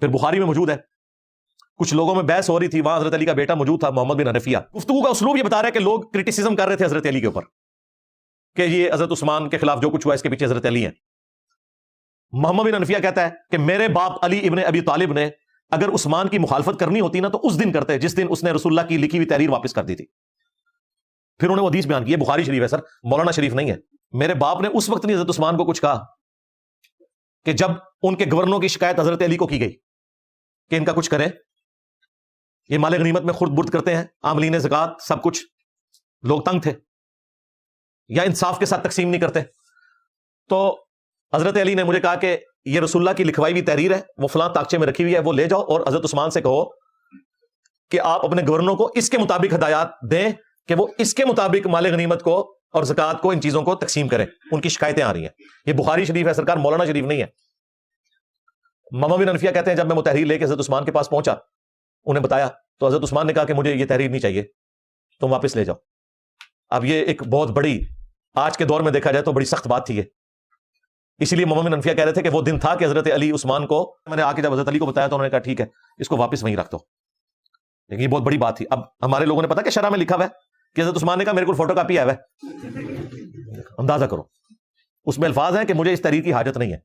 پھر بخاری میں موجود ہے، کچھ لوگوں میں بحث ہو رہی تھی، وہاں حضرت علی کا بیٹا موجود تھا محمد بن حنفیہ. گفتگو کا اسلوب یہ بتا رہا ہے کہ لوگ کرٹیسزم کر رہے تھے حضرت علی کے اوپر کہ یہ حضرت عثمان کے خلاف جو کچھ ہوا اس کے پیچھے حضرت علی ہیں. محمد بن حنفیہ کہتا ہے کہ میرے باپ علی ابن ابی طالب نے اگر عثمان کی مخالفت کرنی ہوتی نا تو اس دن کرتے جس دن اس نے رسول اللہ کی لکھی ہوئی تحریر واپس کر دی تھی. پھر انہوں نے وہ حدیث بیان کی، بخاری شریف ہے سر، مولانا شریف نہیں ہے. میرے باپ نے اس وقت نہیں حضرت عثمان کو کچھ کہا کہ جب ان کے گورنروں کی شکایت حضرت علی کو کی گئی کہ ان کا کچھ کریں، یہ مال غنیمت میں خرد برد کرتے ہیں، عاملین زکوٰۃ سب کچھ، لوگ تنگ تھے یا انصاف کے ساتھ تقسیم نہیں کرتے. تو حضرت علی نے مجھے کہا کہ یہ رسول اللہ کی لکھوائی ہوئی تحریر ہے، وہ فلاں تاکچے میں رکھی ہوئی ہے، وہ لے جاؤ اور حضرت عثمان سے کہو کہ آپ اپنے گورنروں کو اس کے مطابق ہدایات دیں کہ وہ اس کے مطابق مال غنیمت کو اور زکوٰۃ کو، ان چیزوں کو تقسیم کریں. ان کی شکایتیں آ رہی ہیں. یہ بخاری شریف ہے سرکار، مولانا شریف نہیں ہے. محمد بن حنفیہ کہتے ہیں جب میں وہ تحریر لے کے حضرت عثمان کے پاس پہنچا، انہیں بتایا تو حضرت عثمان نے کہا کہ مجھے یہ تحریر نہیں چاہیے، تم واپس لے جاؤ. اب یہ ایک بہت بڑی، آج کے دور میں دیکھا جائے تو بڑی سخت بات تھی یہ. اسی لیے محمد بن حنفیہ کہہ رہے تھے کہ وہ دن تھا کہ حضرت علی عثمان کو، میں نے آ کے جب حضرت علی کو بتایا تو انہوں نے کہا ٹھیک ہے اس کو واپس وہیں رکھ دو. لیکن یہ بہت بڑی بات تھی. اب ہمارے لوگوں نے پتا کہ شرح میں لکھا ہوا ہے کہ حضرت عثمان نے کہا میرے کو فوٹو کاپی ہے، اندازہ کرو اس میں الفاظ ہیں کہ مجھے اس تحریر کی حاجت نہیں ہے.